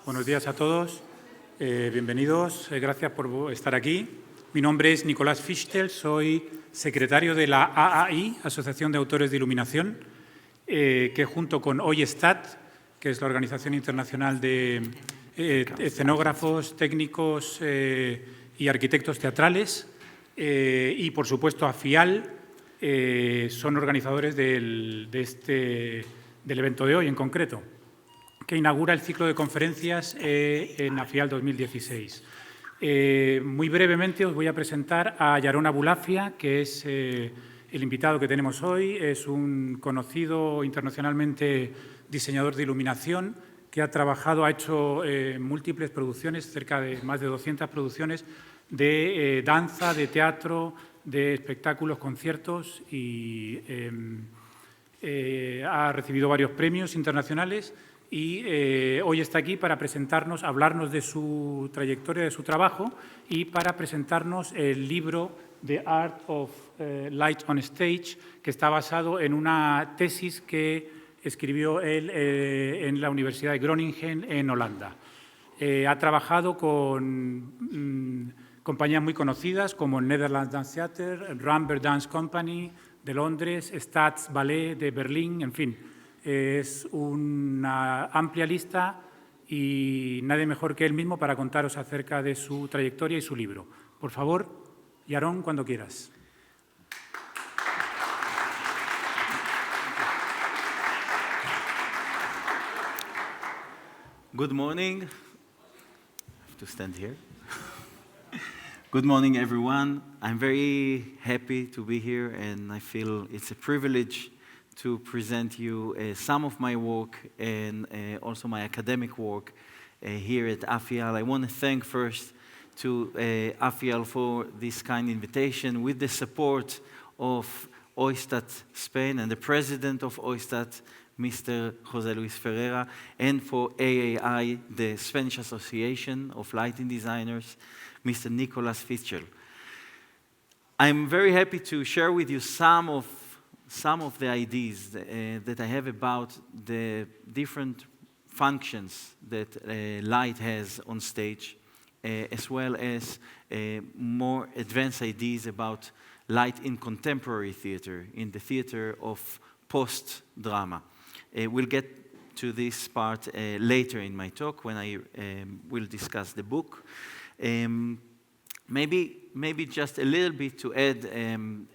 Buenos días a todos, bienvenidos, gracias por estar aquí. Mi nombre es Nicolás Fichtel, soy secretario de la AAI, Asociación de Autores de Iluminación, que junto con OISTAT, que es la Organización Internacional de Escenógrafos, Técnicos y Arquitectos Teatrales, y por supuesto AFIAL, son organizadores del evento de hoy en concreto, que inaugura el ciclo de conferencias en AFIAL 2016. Muy brevemente os voy a presentar a Yaron Abulafia, que es el invitado que tenemos hoy. Es un conocido internacionalmente diseñador de iluminación que ha trabajado, ha hecho múltiples producciones, cerca de más de 200 producciones de danza, de teatro, de espectáculos, conciertos y ha recibido varios premios internacionales. Y hoy está aquí para presentarnos, hablarnos de su trayectoria, de su trabajo y para presentarnos el libro The Art of Light on Stage, que está basado en una tesis que escribió él en la Universidad de Groningen, en Holanda. Ha trabajado con compañías muy conocidas como el Netherlands Dance Theater, el Rambert Dance Company de Londres, Staats Ballet de Berlín, en fin. Es una amplia lista y nadie mejor que él mismo para contaros acerca de su trayectoria y su libro. Por favor, Yaron, cuando quieras. Good morning. I have to stand here. Good morning, everyone. I'm very happy to be here, and I feel it's a privilege to present you some of my work and also my academic work here at AFIAL. I want to thank first to AFIAL for this kind invitation with the support of OISTAT Spain and the president of OISTAT, Mr. José Luis Ferreira, and for AAI, the Spanish Association of Lighting Designers, Mr. Nicolás Fichtel. I'm very happy to share with you some of the ideas that I have about the different functions that light has on stage, as well as more advanced ideas about light in contemporary theater, in the theater of post-drama. We'll get to this part later in my talk when I will discuss the book. Maybe just a little bit to add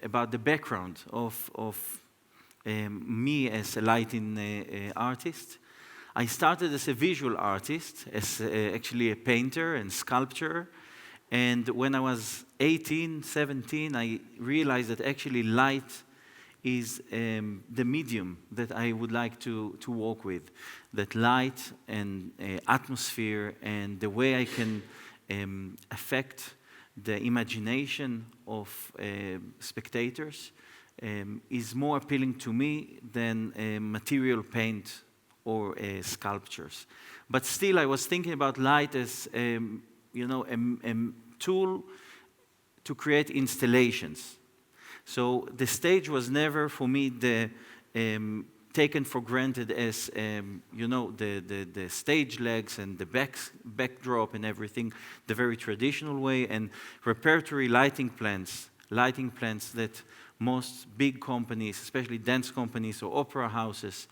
about the background of me as a lighting artist. I started as a visual artist, as actually a painter and sculptor. And when I was 18, 17, I realized that actually light is the medium that I would like to work with. That light and atmosphere and the way I can affect the imagination of spectators is more appealing to me than material paint or sculptures. But still, I was thinking about light as a tool to create installations. So the stage was never for me taken for granted as the stage legs and the backdrop and everything, the very traditional way, and repertory lighting plans that most big companies, especially dance companies or opera houses,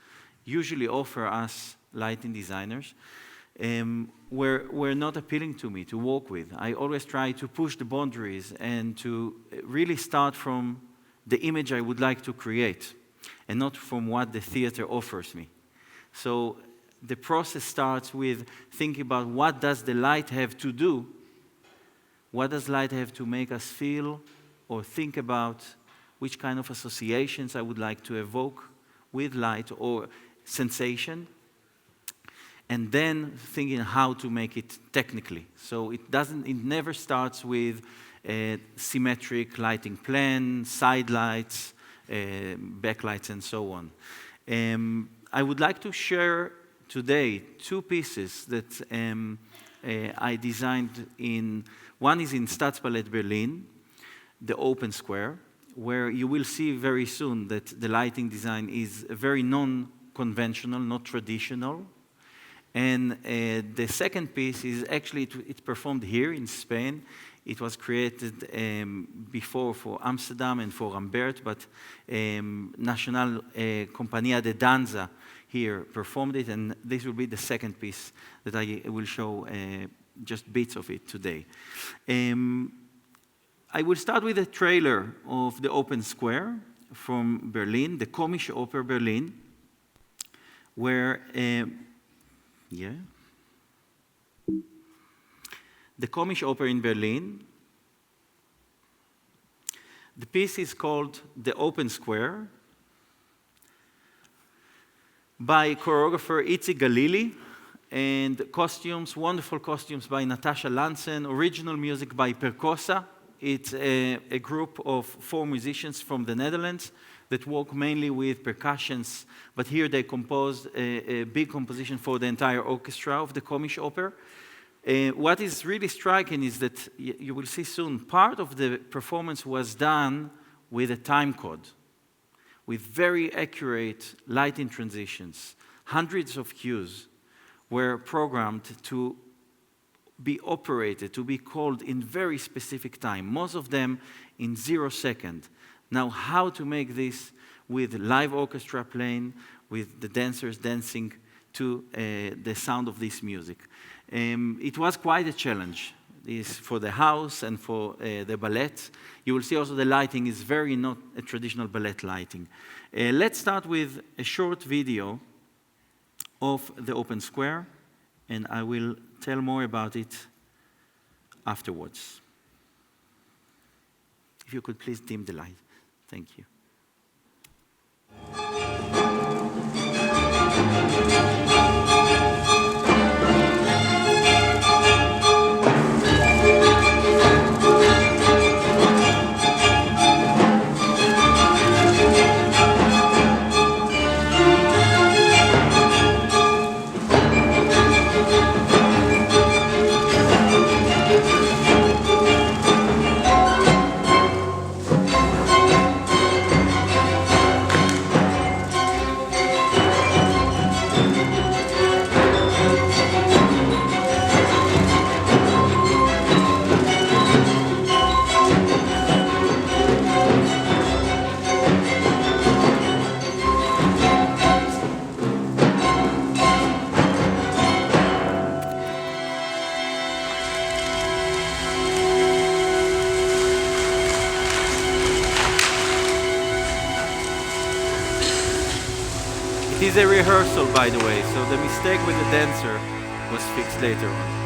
usually offer us lighting designers, were not appealing to me to work with. I always try to push the boundaries and to really start from the image I would like to create, and not from what the theater offers me. So the process starts with thinking about what does the light have to do, what does light have to make us feel or think about, which kind of associations I would like to evoke with light or sensation, and then thinking how to make it technically. So it never starts with a symmetric lighting plan, side lights, backlights, and so on. I would like to share today two pieces that I designed one is in Staatsballett Berlin, the open square, where you will see very soon that the lighting design is very non-conventional, not traditional, And the second piece is actually, it's performed here in Spain. It was created before for Amsterdam and for Rambert, but Nacional Compañía de Danza here performed it, and this will be the second piece that I will show just bits of it today. I will start with a trailer of the Open Square from Berlin, the Komische Oper Berlin, where, the Komische Oper in Berlin. The piece is called The Open Square by choreographer Itzi Galili, and costumes, wonderful costumes by Natasha Lansen, original music by Percosa. It's a group of 4 musicians from the Netherlands that work mainly with percussions, but here they composed a big composition for the entire orchestra of the Komische Oper. What is really striking is that, you will see soon, part of the performance was done with a time code, with very accurate lighting transitions. Hundreds of cues were programmed to be operated, to be called in very specific time, most of them in 0 seconds. Now, how to make this with live orchestra playing, with the dancers dancing to the sound of this music? It was quite a challenge. This for the house and for the ballet. You will see also the lighting is very not a traditional ballet lighting. Let's start with a short video of the Open Square, and I will tell more about it afterwards. If you could please dim the light. Thank you. It is a rehearsal, by the way, so the mistake with the dancer was fixed later on.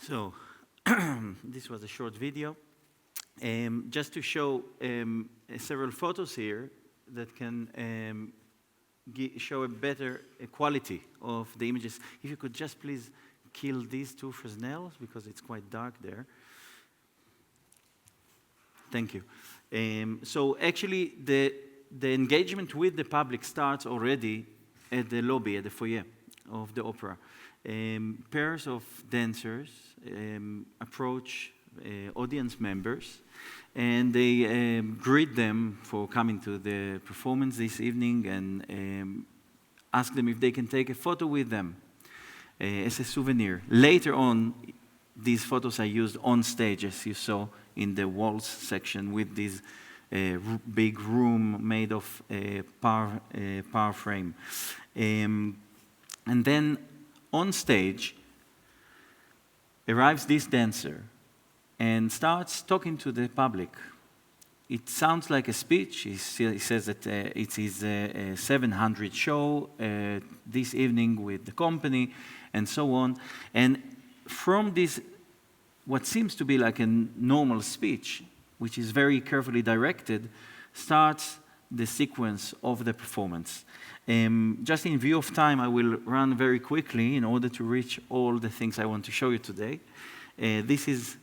So, this was a short video. Just to show several photos here that can show a better quality of the images. If you could just please kill these two Fresnels, because it's quite dark there. Thank you. So actually, the engagement with the public starts already at the lobby, at the foyer of the opera. Pairs of dancers approach audience members, and they greet them for coming to the performance this evening and ask them if they can take a photo with them as a souvenir. Later on, these photos are used on stage, as you saw in the waltz section, with this big room made of power frame. And then on stage arrives this dancer and starts talking to the public. It sounds like a speech. He says that it is a 700 show this evening with the company, and so on. And from this, what seems to be like a normal speech, which is very carefully directed, starts the sequence of the performance. Just in view of time, I will run very quickly in order to reach all the things I want to show you today. This is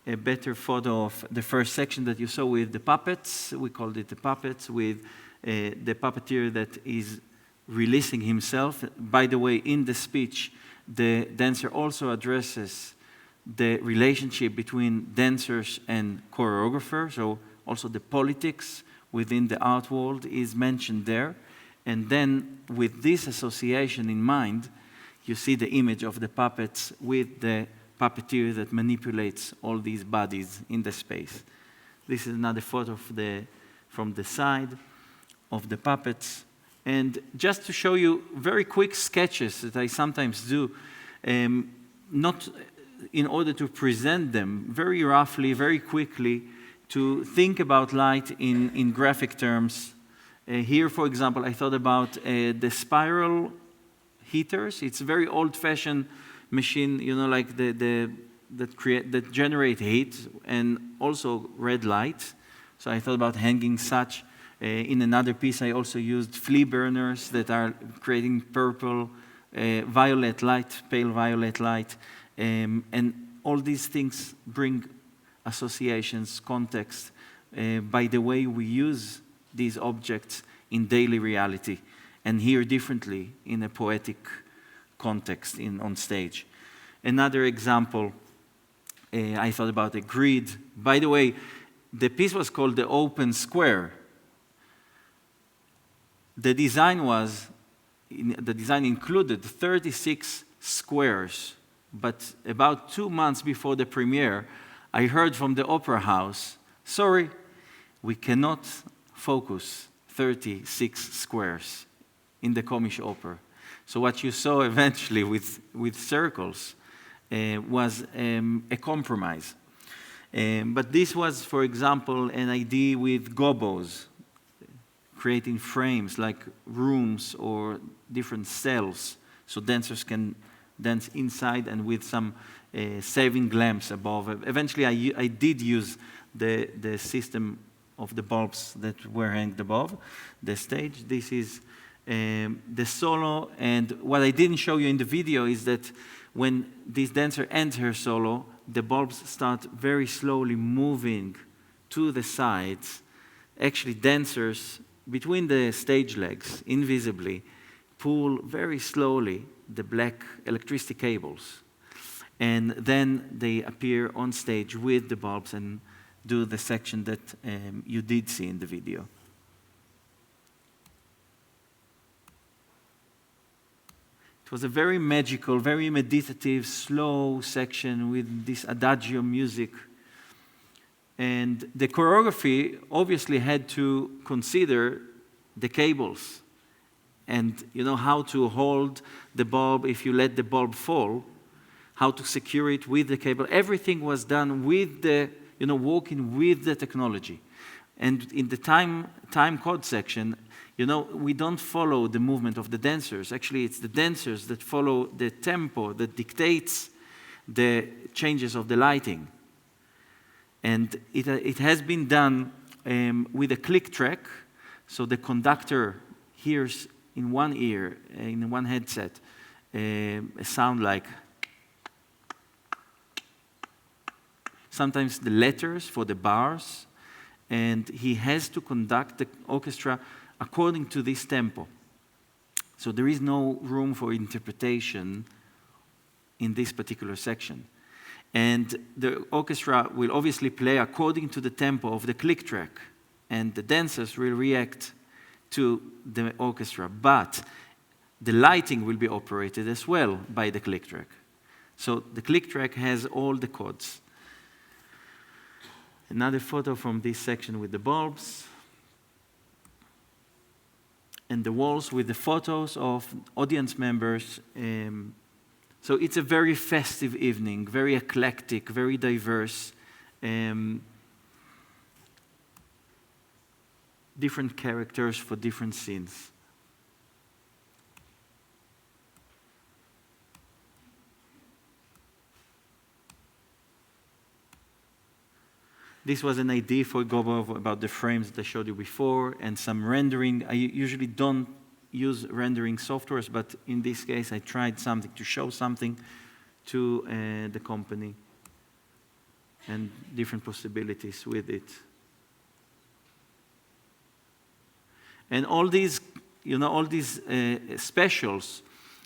a better photo of the first section that you saw with the puppets. We called it the puppets, with the puppeteer that is releasing himself. By the way, in the speech, the dancer also addresses the relationship between dancers and choreographers, so also the politics within the art world is mentioned there. And then with this association in mind, you see the image of the puppets with the puppeteer that manipulates all these bodies in the space. This is another photo from the side of the puppets. And just to show you very quick sketches that I sometimes do, not in order to present them very roughly, very quickly, to think about light in graphic terms. Here, for example, I thought about the spiral heaters. It's a very old-fashioned machine, you know, like that generate heat and also red light. So I thought about hanging such. In another piece, I also used flea burners that are creating purple, violet light, pale violet light. And all these things bring associations, context, by the way we use these objects in daily reality and hear differently in a poetic context on stage. Another example, I thought about a grid. By the way, the piece was called the Open Square. The design included 36 squares, but about 2 months before the premiere, I heard from the opera house, sorry, we cannot focus 36 squares in the Komische Oper. So what you saw eventually with circles was a compromise. But this was, for example, an idea with gobos, creating frames like rooms or different cells so dancers can dance inside and with some saving lamps above. Eventually, I did use the system of the bulbs that were hanged above the stage. This is the solo, and what I didn't show you in the video is that when this dancer ends her solo, the bulbs start very slowly moving to the sides. Actually, dancers between the stage legs, invisibly, pull very slowly the black electricity cables. And then they appear on stage with the bulbs and do the section that you did see in the video. It was a very magical, very meditative, slow section with this adagio music. And the choreography obviously had to consider the cables and how to hold the bulb if you let the bulb fall, how to secure it with the cable. Everything was done with the, working with the technology. And in the time code section, we don't follow the movement of the dancers. Actually, it's the dancers that follow the tempo that dictates the changes of the lighting. And it has been done with a click track, so the conductor hears in one ear, in one headset, a sound like sometimes the letters for the bars, and he has to conduct the orchestra according to this tempo. So there is no room for interpretation in this particular section. And the orchestra will obviously play according to the tempo of the click track, and the dancers will react to the orchestra. But the lighting will be operated as well by the click track. So the click track has all the codes. Another photo from this section with the bulbs. And the walls with the photos of audience members. So it's a very festive evening, very eclectic, very diverse. Different characters for different scenes. This was an idea for Gobo about the frames that I showed you before and some rendering. I usually don't use rendering softwares, but in this case I tried something to show something to the company and different possibilities with it. And all these, all these specials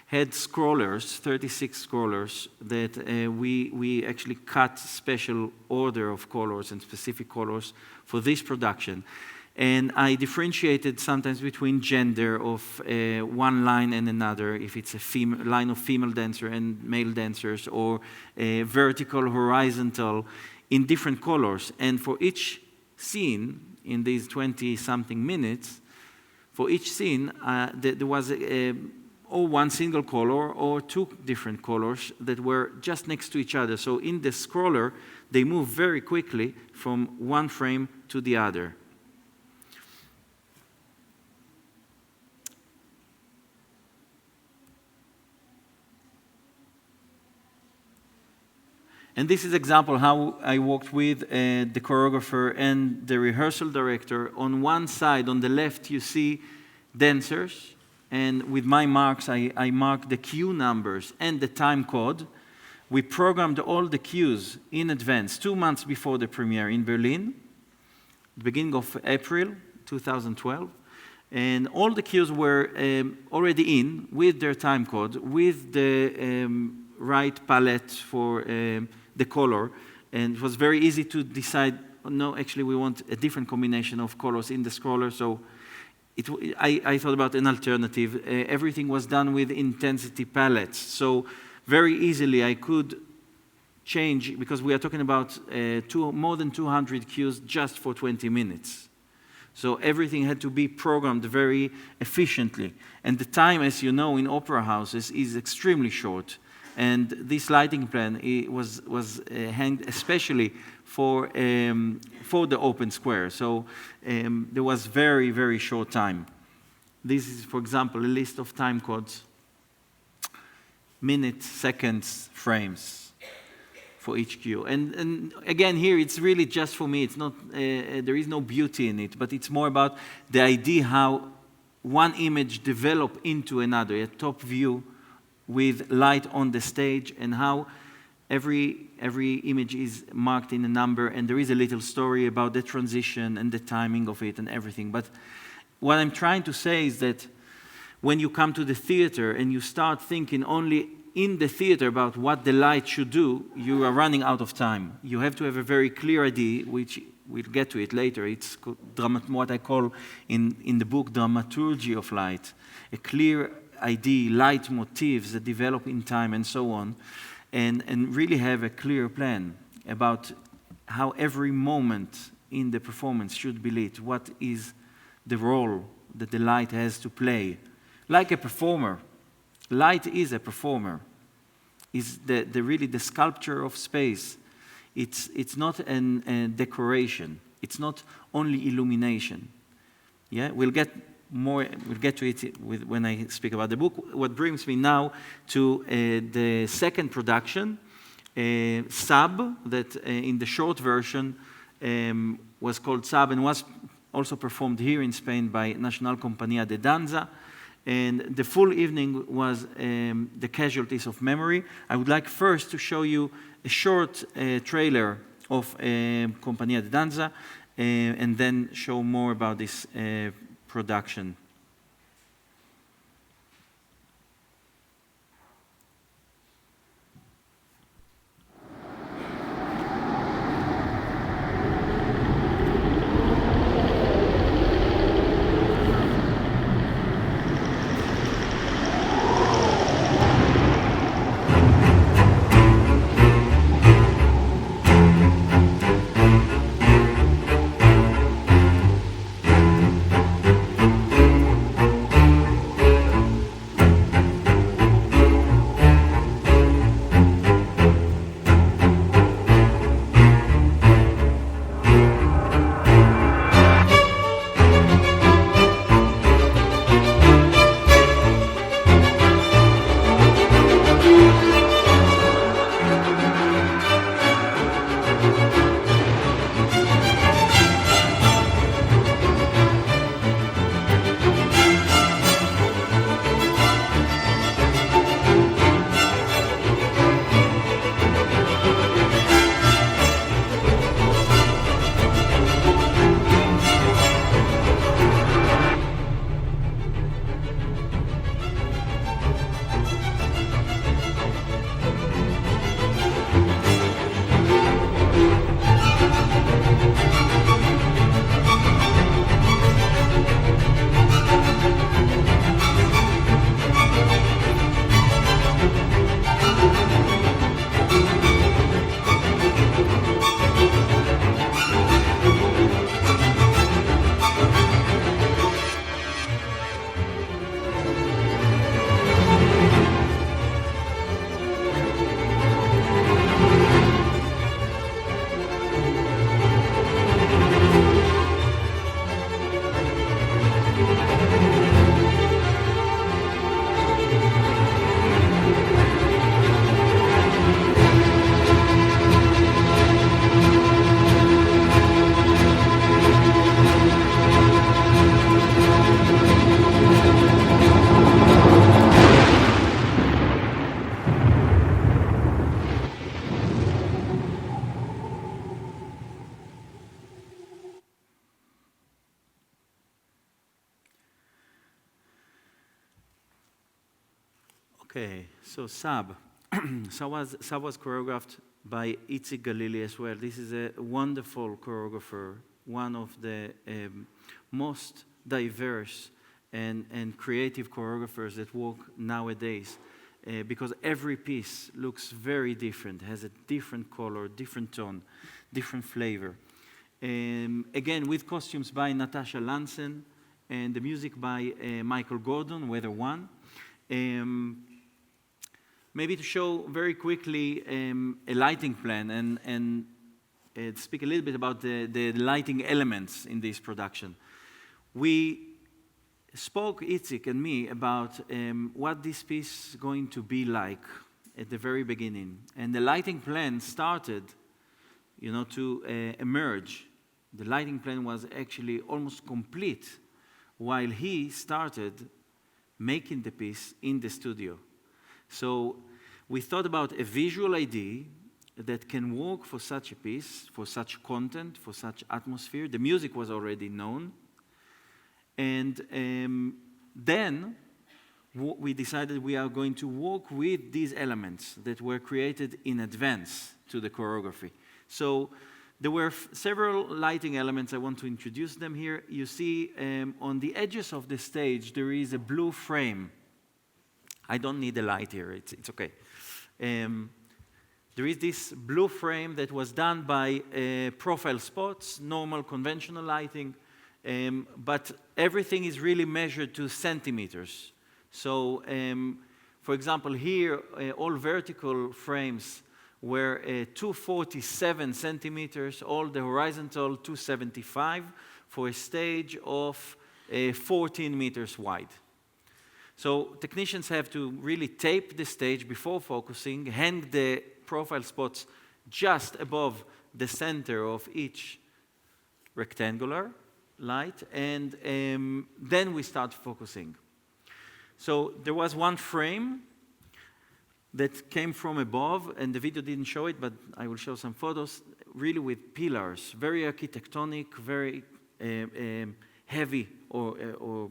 had scrollers, 36 scrollers, that we actually cut special order of colors and specific colors for this production. And I differentiated sometimes between gender of one line and another, if it's a line of female dancer and male dancers, or vertical, horizontal, in different colors. And for each scene, in these 20-something minutes, for each scene, there was or one single color or two different colors that were just next to each other. So in the scroller, they move very quickly from one frame to the other. And this is example how I worked with the choreographer and the rehearsal director. On one side, on the left, you see dancers. And with my marks, I marked the cue numbers and the time code. We programmed all the cues in advance, 2 months before the premiere in Berlin, beginning of April 2012. And all the cues were already in with their time code, with the right palette for the color. And it was very easy to decide, oh, no, actually we want a different combination of colors in the scroller. So I thought about an alternative. Everything was done with intensity palettes. So very easily I could change, because we are talking about more than 200 cues just for 20 minutes. So everything had to be programmed very efficiently. And the time, as you know, in opera houses is extremely short. And this lighting plan was hanged especially for the open square. So there was very, very short time. This is, for example, a list of time codes, minutes, seconds, frames for each cue. And again, here it's really just for me. It's not, there is no beauty in it, but it's more about the idea how one image developed into another, a top view with light on the stage, and how every image is marked in a number, and there is a little story about the transition and the timing of it and everything. But what I'm trying to say is that when you come to the theater and you start thinking only in the theater about what the light should do, you are running out of time. You have to have a very clear idea, which we'll get to it later. It's what I call in the book dramaturgy of light, a clear idea, light motifs that develop in time and so on, and really have a clear plan about how every moment in the performance should be lit, what is the role that the light has to play. Like a performer, light is a performer, is really the sculpture of space. It's not a decoration, it's not only illumination. Yeah, we'll get to it when I speak about the book. What brings me now to the second production, Sab, that in the short version was called Sab and was also performed here in Spain by National Compañía de Danza. And the full evening was the Casualties of Memory. I would like first to show you a short trailer of Compañía de Danza, and then show more about this production. Okay, so Sab. Sab was choreographed by Itzik Galili as well. This is a wonderful choreographer, one of the most diverse and creative choreographers that work nowadays, because every piece looks very different, has a different color, different tone, different flavor. Again, with costumes by Natasha Lansen and the music by Michael Gordon, Weather One. Maybe to show very quickly a lighting plan and speak a little bit about the lighting elements in this production. We spoke, Itzik and me, about what this piece is going to be like at the very beginning. And the lighting plan started, to emerge. The lighting plan was actually almost complete while he started making the piece in the studio. So we thought about a visual idea that can work for such a piece, for such content, for such atmosphere. The music was already known. And then we decided we are going to work with these elements that were created in advance to the choreography. So there were several lighting elements. I want to introduce them here. You see on the edges of the stage there is a blue frame. I don't need a light here, it's okay. There is this blue frame that was done by profile spots, normal conventional lighting, but everything is really measured to centimeters. So, for example, here, all vertical frames were 247 centimeters, all the horizontal 275 for a stage of 14 meters wide. So technicians have to really tape the stage before focusing, hang the profile spots just above the center of each rectangular light, and then we start focusing. So there was one frame that came from above, and the video didn't show it, but I will show some photos, really with pillars, very architectonic, very heavy, or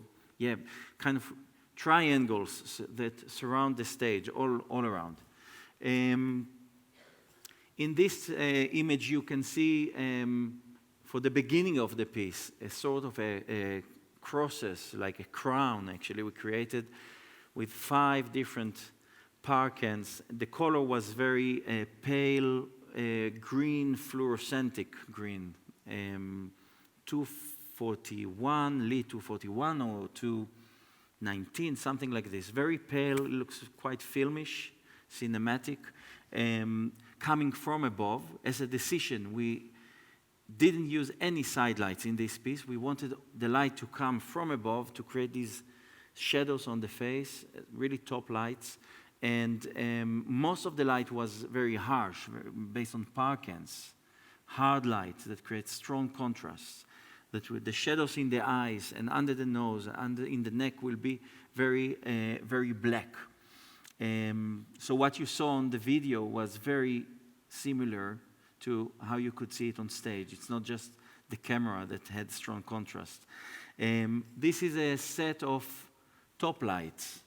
kind of triangles that surround the stage all around. In this image, you can see for the beginning of the piece, a sort of a crosses, like a crown, actually, we created with 5 different parkans. The color was very pale green, fluorescentic green, 241, Lee 241 or 219, something like this. Very pale, it looks quite filmish, cinematic, coming from above. As a decision, we didn't use any side lights in this piece. We wanted the light to come from above to create these shadows on the face, really top lights. And most of the light was very harsh, based on parkans, hard light that creates strong contrasts. That with the shadows in the eyes and under the nose, in the neck will be very, very black. So what you saw on the video was very similar to how you could see it on stage. It's not just the camera that had strong contrast. This is a set of top lights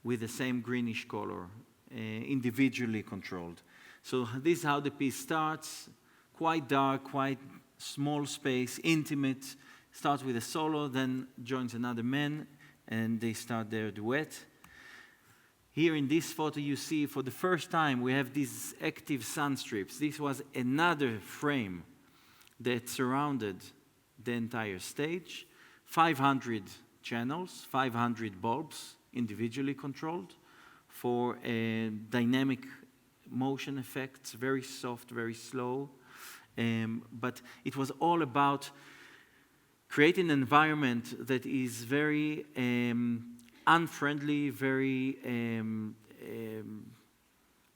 with the same greenish color, individually controlled. So this is how the piece starts, quite dark, quite small space, intimate. Starts with a solo, then joins another man, and they start their duet. Here in this photo you see for the first time we have these active sun strips. This was another frame that surrounded the entire stage. 500 channels, 500 bulbs, individually controlled for dynamic motion effects, very soft, very slow. But it was all about creating an environment that is very unfriendly, very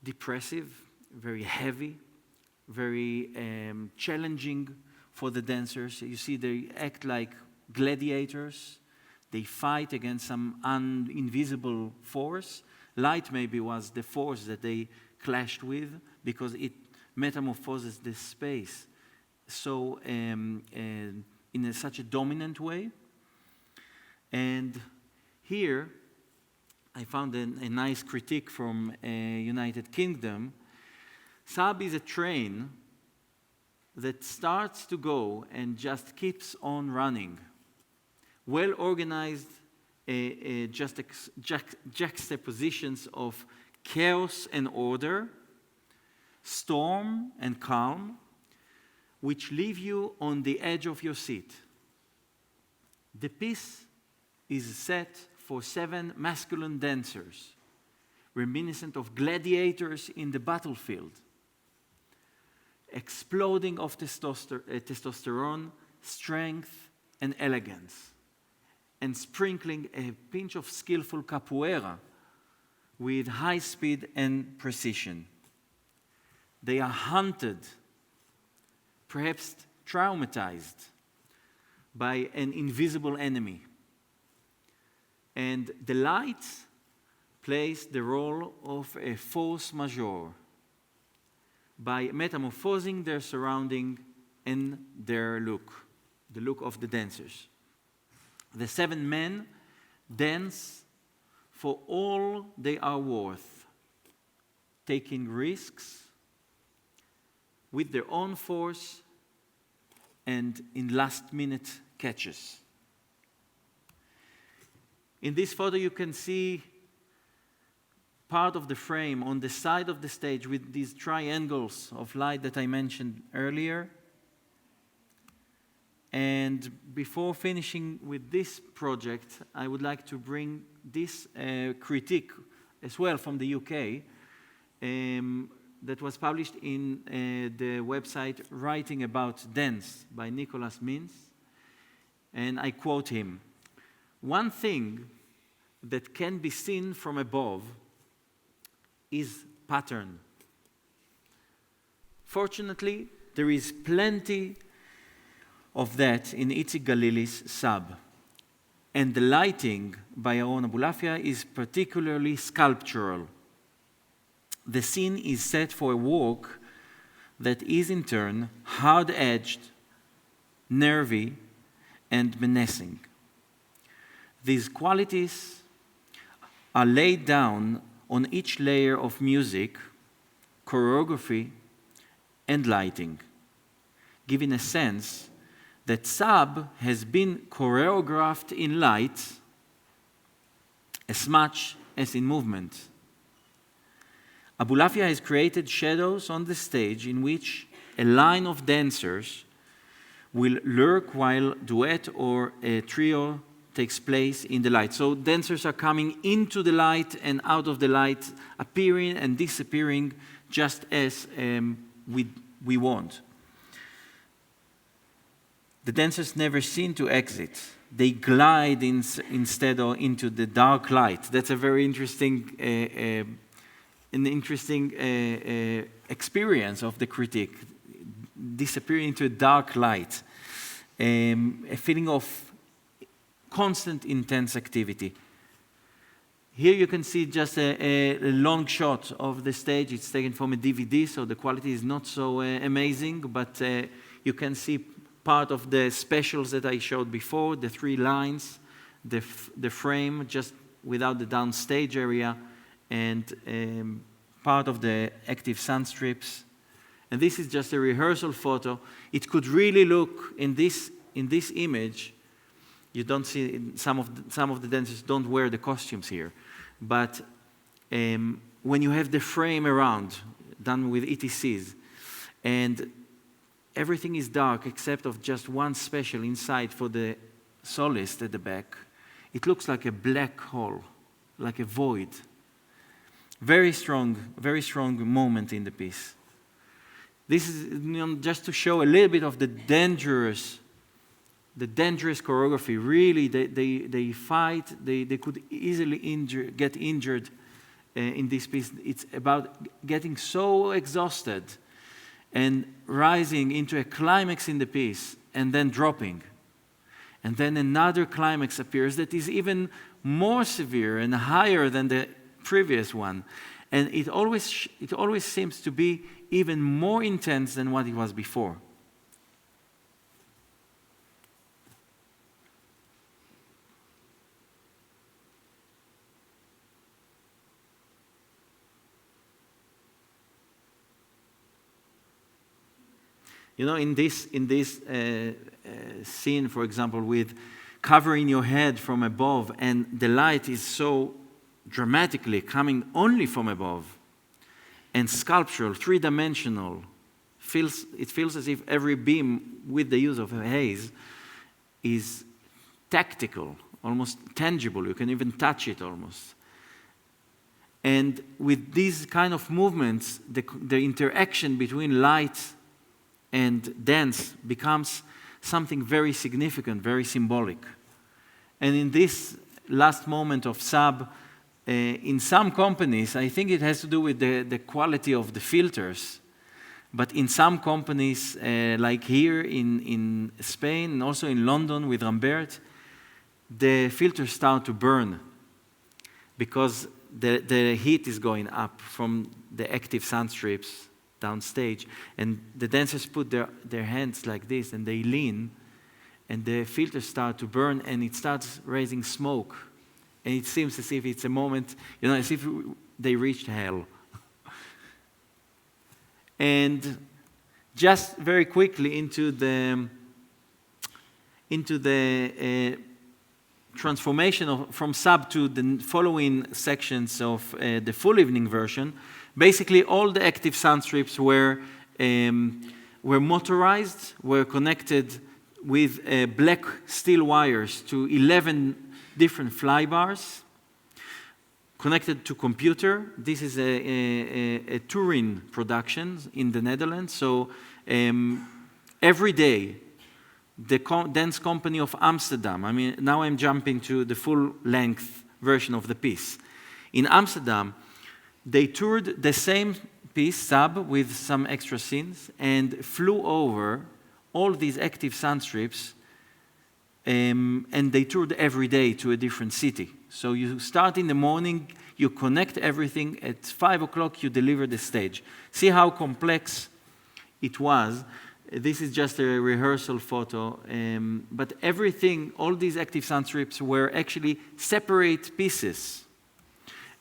depressive, very heavy, very challenging for the dancers. You see, they act like gladiators. They fight against some invisible force. Light maybe was the force that they clashed with because it metamorphoses this space so in such a dominant way. And here I found a nice critique from United Kingdom. Sab is a train that starts to go and just keeps on running. Well organized, juxtapositions of chaos and order, storm and calm, which leave you on the edge of your seat. The piece is set for 7 masculine dancers, reminiscent of gladiators in the battlefield, exploding of testosterone, strength, and elegance, and sprinkling a pinch of skillful capoeira with high speed and precision. They are hunted, perhaps traumatized, by an invisible enemy. And the light plays the role of a force majeure by metamorphosing their surrounding and their look, the look of the dancers. The 7 men dance for all they are worth, taking risks with their own force and in last-minute catches. In this photo, you can see part of the frame on the side of the stage with these triangles of light that I mentioned earlier. And before finishing with this project, I would like to bring this critique as well from the UK that was published in the website Writing About Dance by Nicholas Mintz. And I quote him, "One thing that can be seen from above is pattern. Fortunately, there is plenty of that in Itzik Galili's Sab. And the lighting by Yaron Abulafia is particularly sculptural. The scene is set for a work that is in turn hard-edged, nervy, and menacing. These qualities are laid down on each layer of music, choreography, and lighting, giving a sense that Sab has been choreographed in light as much as in movement. Abulafia has created shadows on the stage in which a line of dancers will lurk while duet or a trio takes place in the light. So dancers are coming into the light and out of the light, appearing and disappearing just as we want. The dancers never seem to exit. They glide instead or into the dark light. That's a very interesting experience of the critique, disappearing into a dark light, a feeling of constant intense activity. Here you can see just a long shot of the stage. It's taken from a DVD, so the quality is not so amazing, but you can see part of the specials that I showed before, the 3 lines, the frame just without the downstage area, and part of the active sun strips. And this is just a rehearsal photo. It could really look in this image. You don't see some of the dancers don't wear the costumes here, but when you have the frame around done with ETCs, and everything is dark except of just one special inside for the soloist at the back, it looks like a black hole, like a void. Very strong moment in the piece. This is just to show a little bit of the dangerous choreography. Really, they fight. They could easily get injured in this piece. It's about getting so exhausted and rising into a climax in the piece and then dropping. And then another climax appears that is even more severe and higher than the previous one. And it always seems to be even more intense than what it was before. You know, in this scene, for example, with covering your head from above, and the light is so dramatically coming only from above, and sculptural, three-dimensional, it feels as if every beam, with the use of a haze, is tactical, almost tangible. You can even touch it almost. And with these kind of movements, the interaction between light and dance becomes something very significant, very symbolic. And in this last moment of sub, in some companies, I think it has to do with the quality of the filters. But in some companies, like here in Spain and also in London with Rambert, the filters start to burn because the heat is going up from the active sun strips downstage. And the dancers put their hands like this and they lean, and the filters start to burn and it starts raising smoke. And it seems as if it's a moment, you know, as if they reached hell. And just very quickly into the transformation from sub to the following sections of the full evening version. Basically, all the active sun strips were motorized, were connected with black steel wires to 11 different fly bars, connected to computer. This is a Turin production in the Netherlands. So every day, the dance company of Amsterdam, I mean, now I'm jumping to the full-length version of the piece. In Amsterdam, they toured the same piece, sub, with some extra scenes, and flew over all these active sun strips, and they toured every day to a different city. So you start in the morning, you connect everything, at 5 o'clock you deliver the stage. See how complex it was. This is just a rehearsal photo, but everything, all these active sun strips were actually separate pieces.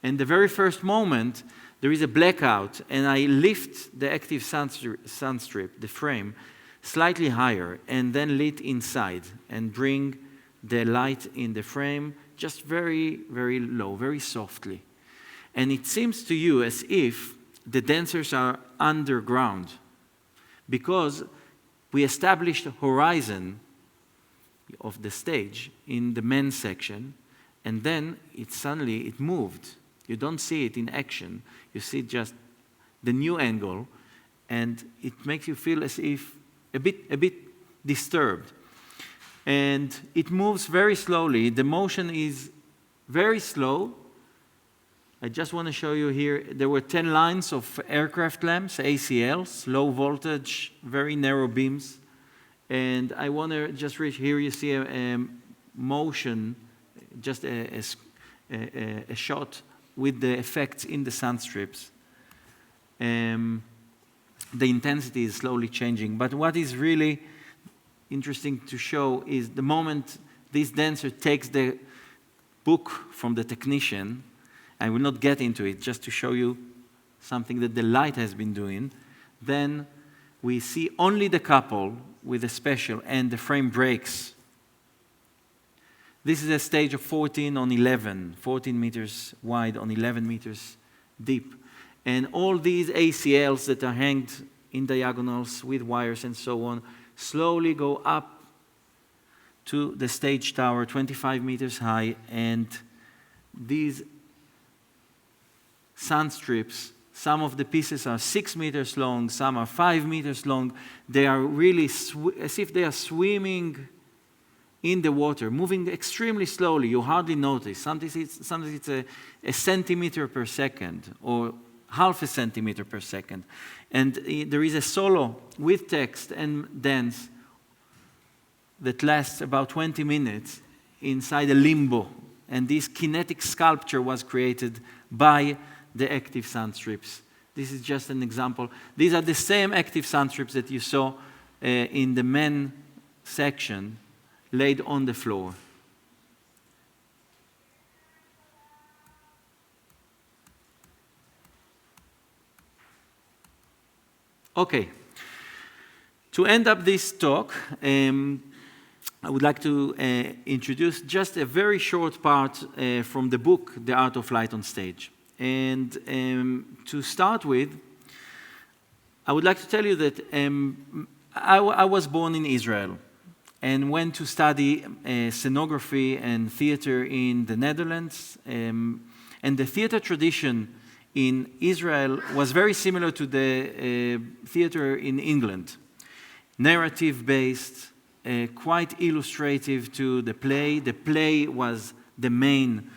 And the very first moment, there is a blackout, and I lift the active sun strip, the frame, slightly higher, and then lit inside, and bring the light in the frame just very, very low, very softly. And it seems to you as if the dancers are underground, because we established a horizon of the stage in the men's section, and then suddenly it moved. You don't see it in action. You see just the new angle, and it makes you feel as if a bit disturbed. And it moves very slowly. The motion is very slow. I just want to show you here, there were 10 lines of aircraft lamps, ACLs, low voltage, very narrow beams. And I want to just reach here, you see a motion, just a shot with the effects in the sun strips. The intensity is slowly changing. But what is really interesting to show is the moment this dancer takes the book from the technician. I will not get into it, just to show you something that the light has been doing. Then we see only the couple with a special, and the frame breaks. This is a stage of 14 on 11, 14 meters wide on 11 meters deep. And all these ACLs that are hanged in diagonals with wires and so on slowly go up to the stage tower, 25 meters high, and these sun strips, some of the pieces are 6 meters long, some are 5 meters long. They are really as if they are swimming in the water, moving extremely slowly. You hardly notice. Sometimes it's a centimeter per second, or half a centimeter per second. And there is a solo with text and dance that lasts about 20 minutes inside a limbo. And this kinetic sculpture was created by the active sun strips. This is just an example. These are the same active sun strips that you saw in the men section laid on the floor. Okay. To end up this talk, I would like to introduce just a very short part from the book, The Art of Light on Stage. And to start with, I would like to tell you that I was born in Israel and went to study scenography and theater in the Netherlands. And the theater tradition in Israel was very similar to the theater in England. Narrative-based, quite illustrative to the play. The play was the main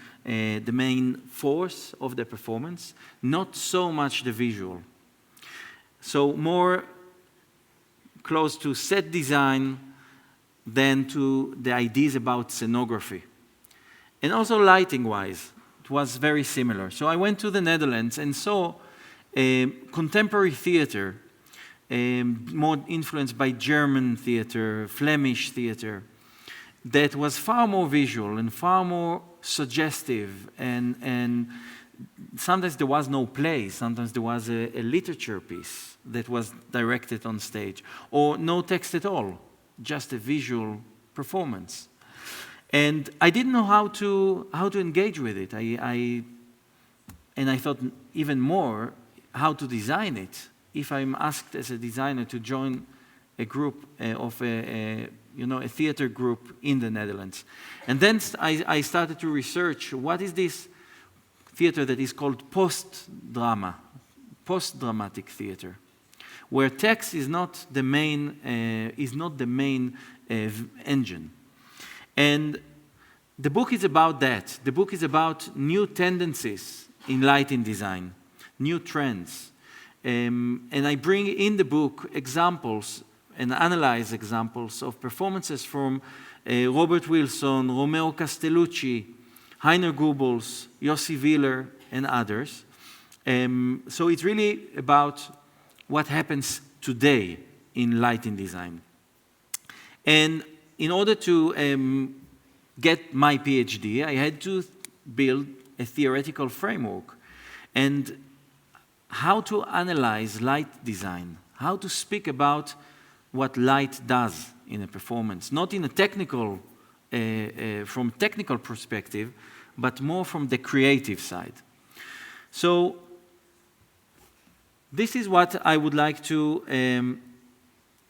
force of the performance, not so much the visual. So more close to set design than to the ideas about scenography. And also lighting-wise, it was very similar. So I went to the Netherlands and saw contemporary theater, more influenced by German theater, Flemish theater, that was far more visual and far more suggestive, and sometimes there was no play, sometimes there was a literature piece that was directed on stage, or no text at all, just a visual performance. And I didn't know how to engage with it. And I thought even more how to design it. If I'm asked as a designer to join a group of a theater group in the Netherlands. And then I started to research what is this theater that is called post-drama, post-dramatic theater, where text is not the main engine. And the book is about that. The book is about new tendencies in lighting design, new trends. And I bring in the book examples and analyze examples of performances from Robert Wilson, Romeo Castellucci, Heiner Goebbels, Yossi Wheeler, and others. So it's really about what happens today in lighting design. And in order to get my PhD, I had to build a theoretical framework and how to analyze light design, how to speak about what light does in a performance, not in a technical, from technical perspective, but more from the creative side. So this is what I would like to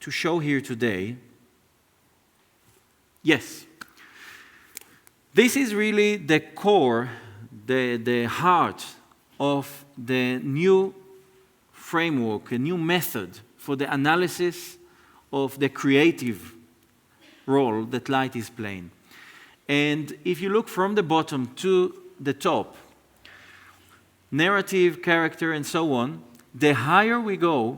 show here today. Yes. This is really the core, the heart of the new framework, a new method for the analysis of the creative role that light is playing. And if you look from the bottom to the top, narrative, character, and so on, the higher we go,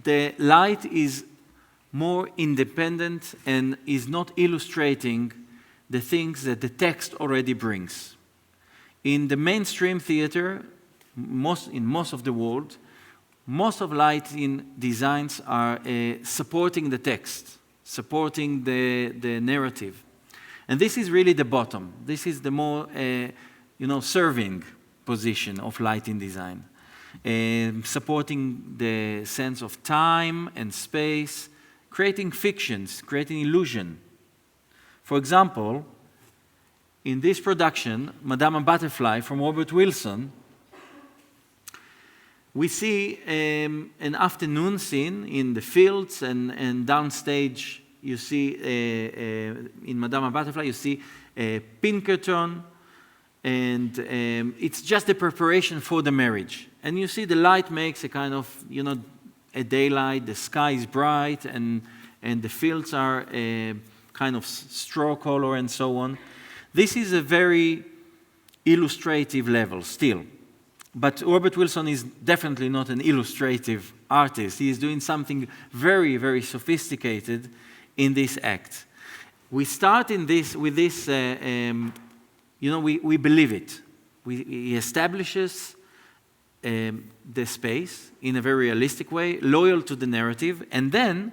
the light is more independent and is not illustrating the things that the text already brings. In the mainstream theater, in most of the world, most of lighting designs are supporting the text, supporting the narrative. And this is really the bottom. This is the more serving position of lighting design, supporting the sense of time and space, creating fictions, creating illusion. For example, in this production, Madame and Butterfly from Robert Wilson, we see an afternoon scene in the fields, and downstage you see, in Madame and Butterfly, you see Pinkerton, and it's just the preparation for the marriage. And you see the light makes a kind of, a daylight, the sky is bright, and the fields are kind of straw color and so on. This is a very illustrative level still. But Robert Wilson is definitely not an illustrative artist. He is doing something very, very sophisticated in this act. We start with this, we believe it. He establishes the space in a very realistic way, loyal to the narrative, and then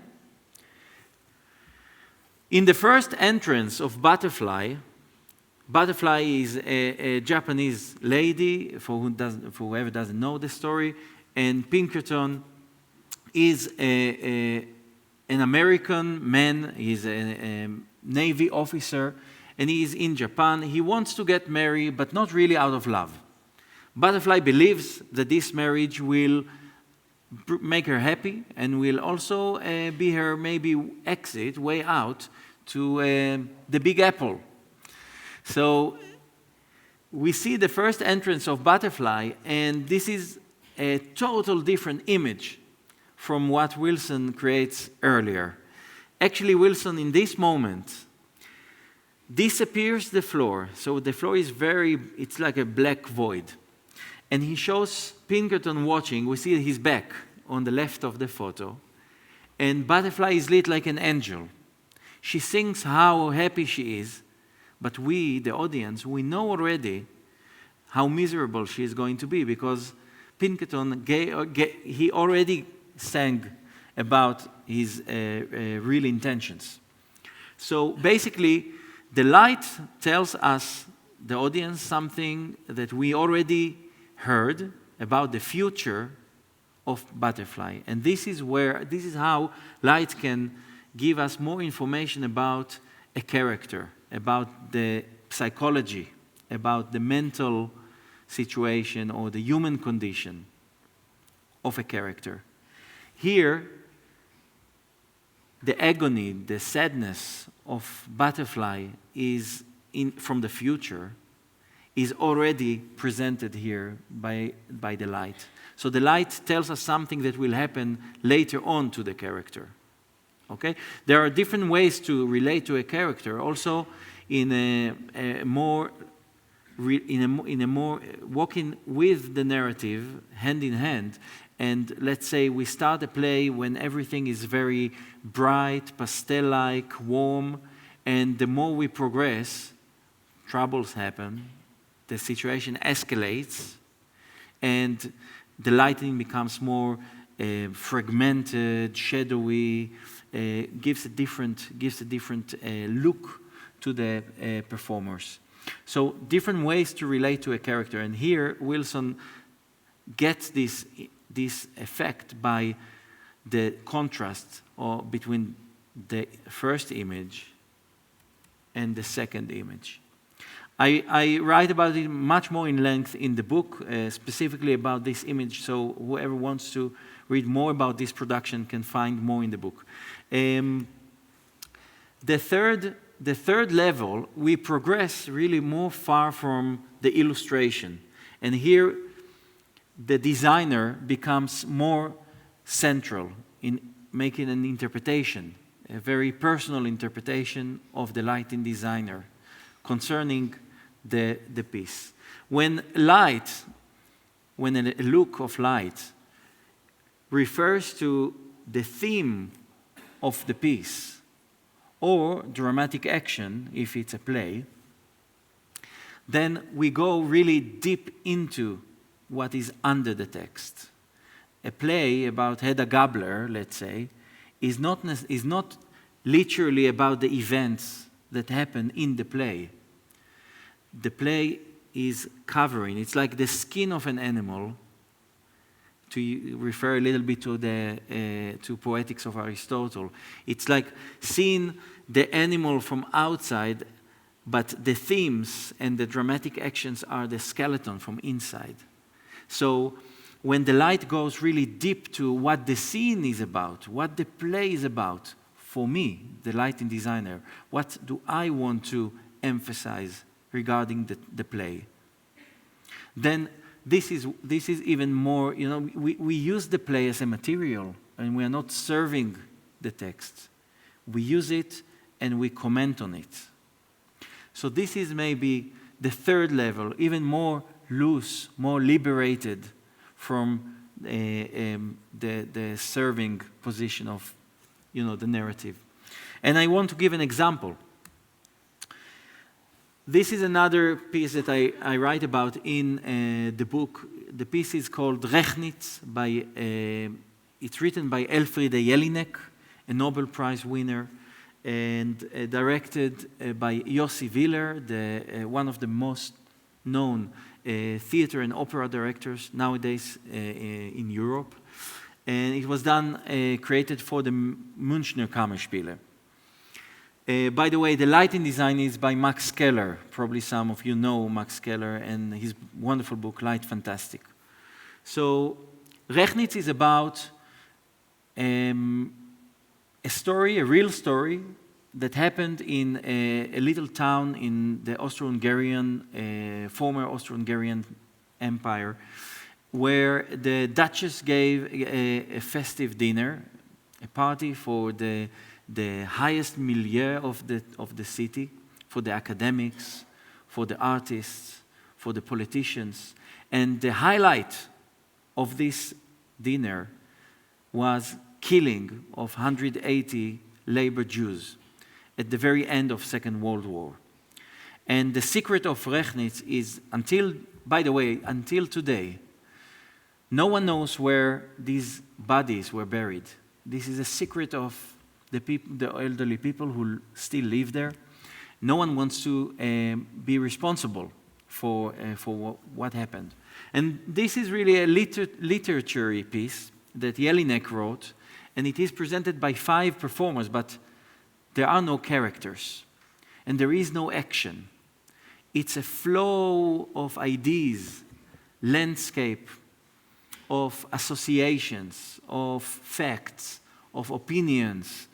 in the first entrance of Butterfly, Butterfly is a Japanese lady, for whoever doesn't know the story, and Pinkerton is an American man. He's a Navy officer, and he is in Japan. He wants to get married, but not really out of love. Butterfly believes that this marriage will make her happy and will also be her maybe exit, way out to the Big Apple. So we see the first entrance of Butterfly, and this is a total different image from what Wilson creates earlier. Actually, Wilson, in this moment, disappears the floor. So the floor is it's like a black void. And he shows Pinkerton watching. We see his back on the left of the photo. And Butterfly is lit like an angel. She sings how happy she is, but we, the audience, we know already how miserable she is going to be, because Pinkerton, he already sang about his real intentions. So basically, the light tells us, the audience, something that we already heard about the future of Butterfly. And this is how light can give us more information about a character, about the psychology, about the mental situation or the human condition of a character. Here, the agony, the sadness of Butterfly is from the future, is already presented here by the light. So the light tells us something that will happen later on to the character. Okay? There are different ways to relate to a character. Also, in a more walking with the narrative hand in hand. And let's say we start a play when everything is very bright, pastel-like, warm, and the more we progress, troubles happen, the situation escalates, and the lighting becomes more fragmented, shadowy, gives a different look to the performers. So different ways to relate to a character, and here Wilson gets this effect by the contrast between the first image and the second image. I write about it much more in length in the book, specifically about this image, so whoever wants to read more about this production can find more in the book. The third level, we progress really more far from the illustration. And here, the designer becomes more central in making an interpretation, a very personal interpretation of the lighting designer concerning the piece. When a look of light refers to the theme of the piece or dramatic action, if it's a play, then we go really deep into what is under the text. A play about Hedda Gabler, let's say, is not literally about the events that happen in the play. The play is covering. It's like the skin of an animal, to refer a little bit to Poetics of Aristotle. It's like seeing the animal from outside, but the themes and the dramatic actions are the skeleton from inside. So when the light goes really deep to what the scene is about, what the play is about, for me, the lighting designer, what do I want to emphasize regarding the play? Then this is even more, we use the play as a material, and we are not serving the text. We use it and we comment on it. So this is maybe the third level, even more loose, more liberated from the serving position of, the narrative. And I want to give an example. This is another piece that I write about in the book. The piece is called Rechnitz. It's written by Elfriede Jelinek, a Nobel Prize winner, and directed by Yossi Willer, one of the most known theater and opera directors nowadays in Europe. And it was created for the Münchner Kammerspiele. By the way, the lighting design is by Max Keller. Probably some of you know Max Keller and his wonderful book, Light Fantastic. So, Rechnitz is about a story, a real story, that happened in a little town in the Austro-Hungarian, former Austro-Hungarian Empire, where the Duchess gave a festive dinner, a party for the highest milieu of the city, for the academics, for the artists, for the politicians. And the highlight of this dinner was killing of 180 labor Jews at the very end of Second World War. And the secret of Rechnitz is, by the way, until today, no one knows where these bodies were buried. This is a secret of the elderly people who still live there. No one wants to be responsible for what happened. And this is really a literary piece that Jelinek wrote, and it is presented by 5 performers, but there are no characters, and there is no action. It's a flow of ideas, landscape, of associations, of facts, of opinions,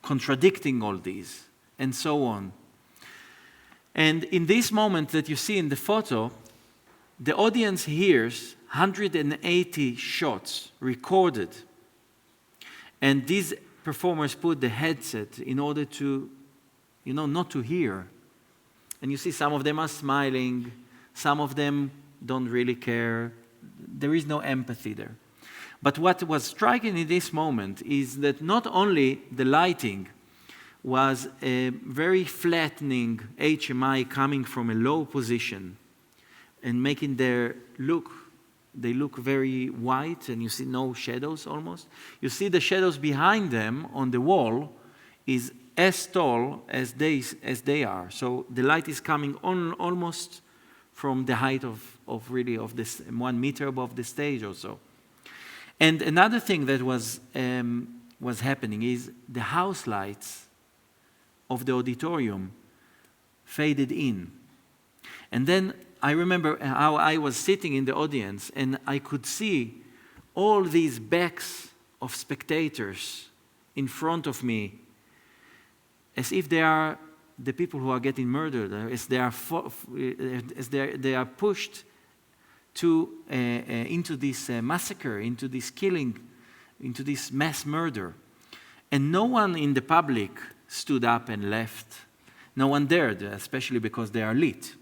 contradicting all these, and so on. And in this moment that you see in the photo, the audience hears 180 shots recorded. And these performers put the headset in order to, not to hear. And you see some of them are smiling, some of them don't really care. There is no empathy there. But what was striking in this moment is that not only the lighting was a very flattening HMI coming from a low position and making they look very white, and you see no shadows almost. You see the shadows behind them on the wall is as tall as they are. So the light is coming on almost from the height of this 1 meter above the stage or so. And another thing that was happening is the house lights of the auditorium faded in. And then I remember how I was sitting in the audience and I could see all these backs of spectators in front of me as if they are the people who are getting murdered, as they are pushed into this massacre, into this killing, into this mass murder. And no one in the public stood up and left. No one dared, especially because they are lit.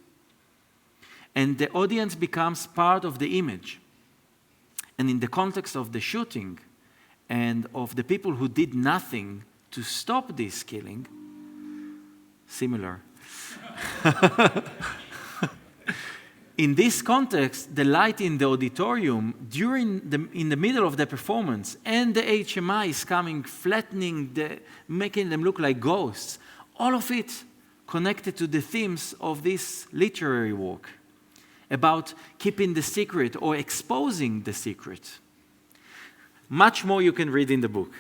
And the audience becomes part of the image. And in the context of the shooting and of the people who did nothing to stop this killing, similar. In this context, the light in the auditorium in the middle of the performance and the HMI is coming, flattening, making them look like ghosts. All of it connected to the themes of this literary work about keeping the secret or exposing the secret. Much more you can read in the book.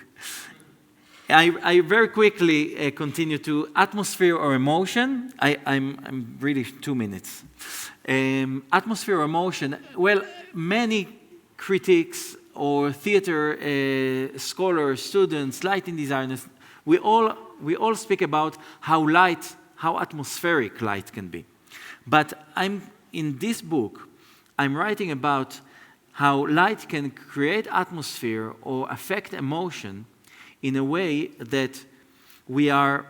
I very quickly continue to atmosphere or emotion. I'm really 2 minutes. Atmosphere or emotion, well, many critics or theater scholars, students, lighting designers, we all speak about how atmospheric light can be. But in this book, I'm writing about how light can create atmosphere or affect emotion in a way that we are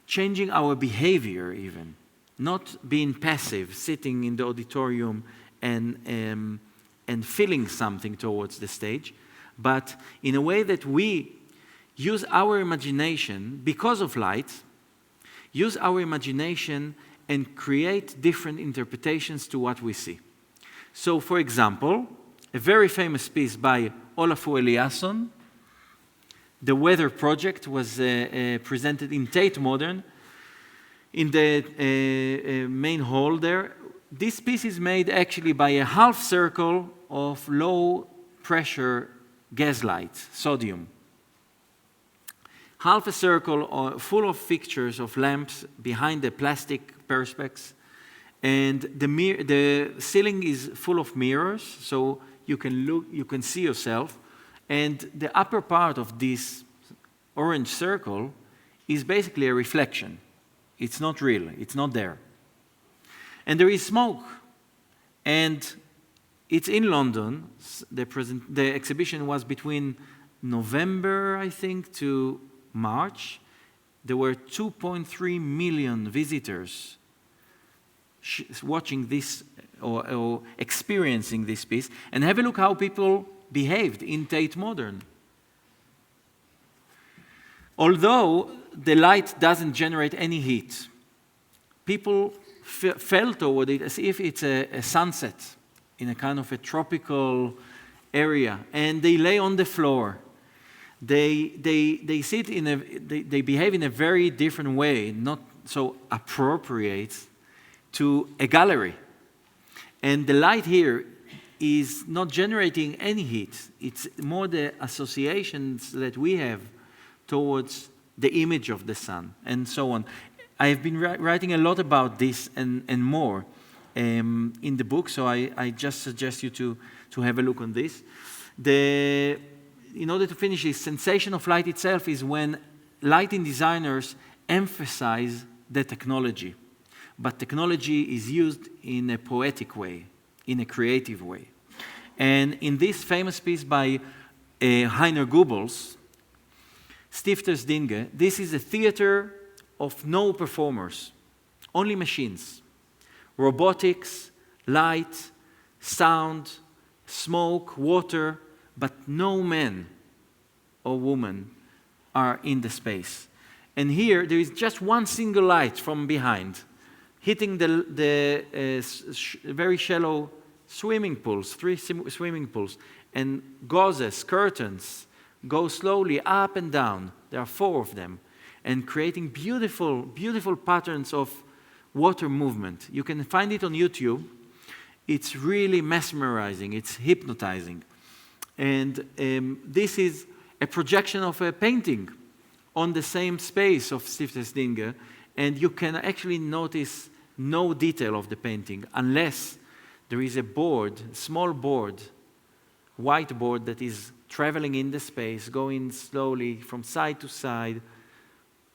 changing our behavior even, not being passive, sitting in the auditorium and feeling something towards the stage, but in a way that we use our imagination, because of light, use our imagination and create different interpretations to what we see. So, for example, a very famous piece by Olafur Eliasson, The Weather Project, was presented in Tate Modern in the main hall there. This piece is made actually by a half circle of low pressure gaslight, sodium. Half a circle full of fixtures of lamps behind the plastic perspex, and the ceiling is full of mirrors, so you can see yourself, and the upper part of this orange circle is basically a reflection. It's not real, it's not there. And there is smoke, and it's in London. The exhibition was between November, I think, to March. There were 2.3 million visitors watching this or experiencing this piece. And have a look how people behaved in Tate Modern. Although the light doesn't generate any heat, people felt toward it as if it's a sunset in a kind of a tropical area, and they lay on the floor. They behave in a very different way, not so appropriate to a gallery. And the light here is not generating any heat. It's more the associations that we have towards the image of the sun, and so on. I have been writing a lot about this and more in the book, so I just suggest you to have a look on this. In order to finish this, sensation of light itself is when lighting designers emphasize the technology. But technology is used in a poetic way, in a creative way. And in this famous piece by Heiner Goebbels, Stifters Dinge, this is a theater of no performers, only machines. Robotics, light, sound, smoke, water, but no man or woman are in the space. And here there is just one single light from behind, hitting the very shallow swimming pools, 3 swimming pools, and gauzes, curtains, go slowly up and down. There are 4 of them, and creating beautiful, beautiful patterns of water movement. You can find it on YouTube. It's really mesmerizing. It's hypnotizing. And this is a projection of a painting on the same space of Stifters Dinge, and you can actually notice no detail of the painting unless there is a board, small board, white board that is traveling in the space, going slowly from side to side,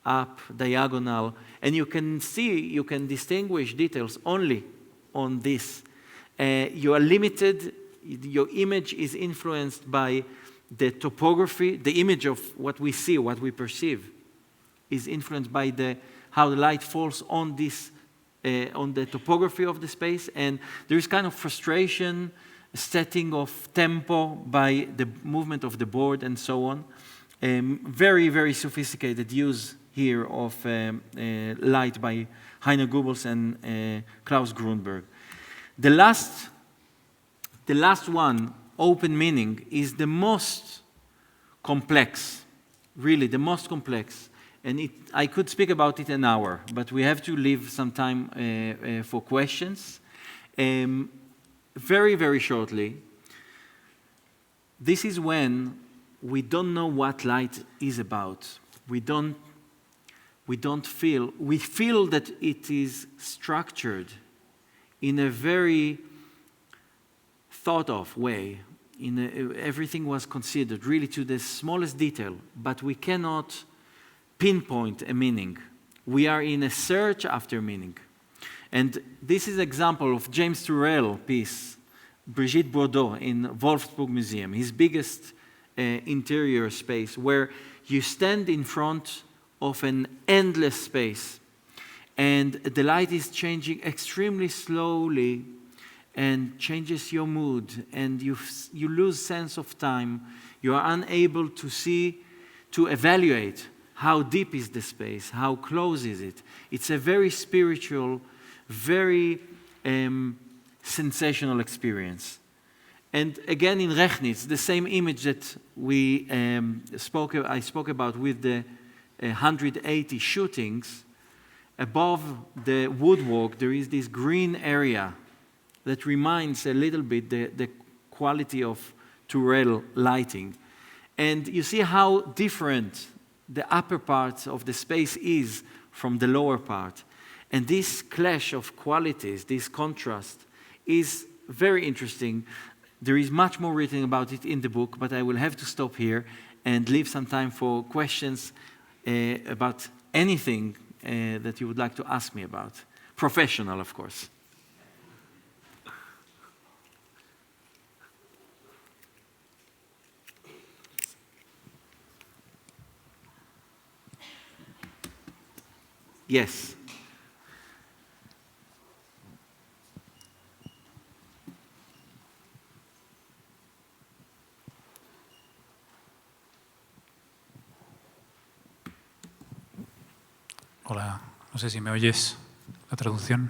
up, diagonal, and you can distinguish details only on this. You are limited. Your image is influenced by the topography. The image of what we see, what we perceive, is influenced by how the light falls on this, on the topography of the space. And there is kind of frustration, setting of tempo by the movement of the board, and so on. Very, very sophisticated use here of light by Heiner Goebbels and Klaus Grunberg. The last one, open meaning, is the most complex, really the most complex. And I could speak about it an hour, but we have to leave some time for questions. Very, very shortly, this is when we don't know what light is about. We feel that it is structured in a very thought of way. Everything was considered really to the smallest detail, but we cannot pinpoint a meaning. We are in a search after meaning. And this is an example of James Turrell piece, Brigitte Bardot in Wolfsburg Museum, his biggest interior space, where you stand in front of an endless space, and the light is changing extremely slowly and changes your mood, and you lose sense of time. You are unable to evaluate how deep is the space, how close is it. It's a very spiritual, very sensational experience. And again, in Rechnitz, the same image that I spoke about with the 180 shootings, above the woodwork, there is this green area that reminds a little bit the quality of Turrell lighting. And you see how different the upper part of the space is from the lower part. And this clash of qualities, this contrast, is very interesting. There is much more written about it in the book, but I will have to stop here and leave some time for questions about anything that you would like to ask me about. Professional, of course. Yes. Hola, no sé si me oyes la traducción.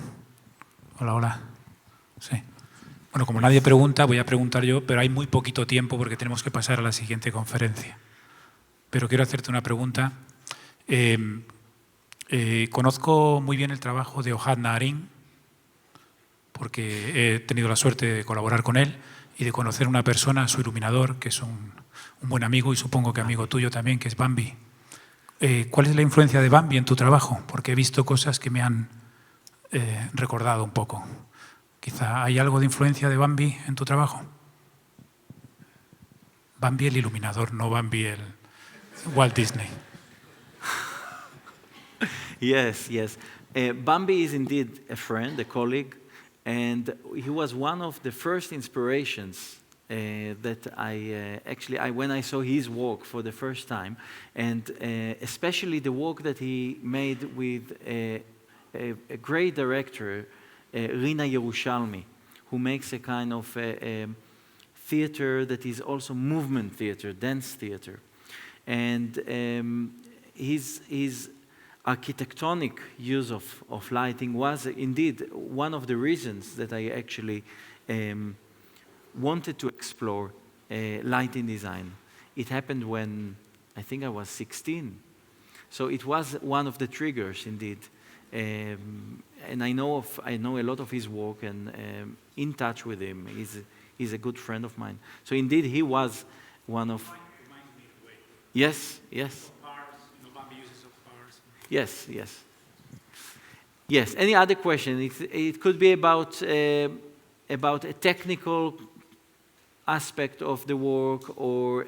Hola, hola. Sí. Bueno, como nadie pregunta, voy a preguntar yo, pero hay muy poquito tiempo porque tenemos que pasar a la siguiente conferencia. Pero quiero hacerte una pregunta. Conozco muy bien el trabajo de Ohad Naharin, porque he tenido la suerte de colaborar con él y de conocer una persona, su iluminador, que es un buen amigo y supongo que amigo tuyo también, que es Bambi. ¿Cuál es la influencia de Bambi en tu trabajo? Porque he visto cosas que me han recordado un poco. Quizá hay algo de influencia de Bambi en tu trabajo. Bambi el iluminador, no Bambi el Walt Disney. Yes, yes. Bambi is indeed a friend, a colleague, and he was one of the first inspirations that when I saw his work for the first time, and especially the work that he made with a great director, Rina Yerushalmi, who makes a kind of theater that is also movement theater, dance theater. And his architectonic use of lighting was indeed one of the reasons that I actually wanted to explore lighting design. It happened when I think I was 16. So it was one of the triggers indeed. And I know a lot of his work and in touch with him. He's a good friend of mine. So indeed he was one of... Yes, yes. Yes, yes. Yes, any other question? It could be about a technical aspect of the work or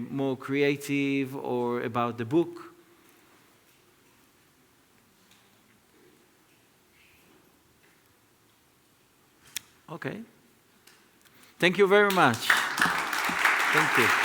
more creative or about the book. Okay. Thank you very much. Thank you.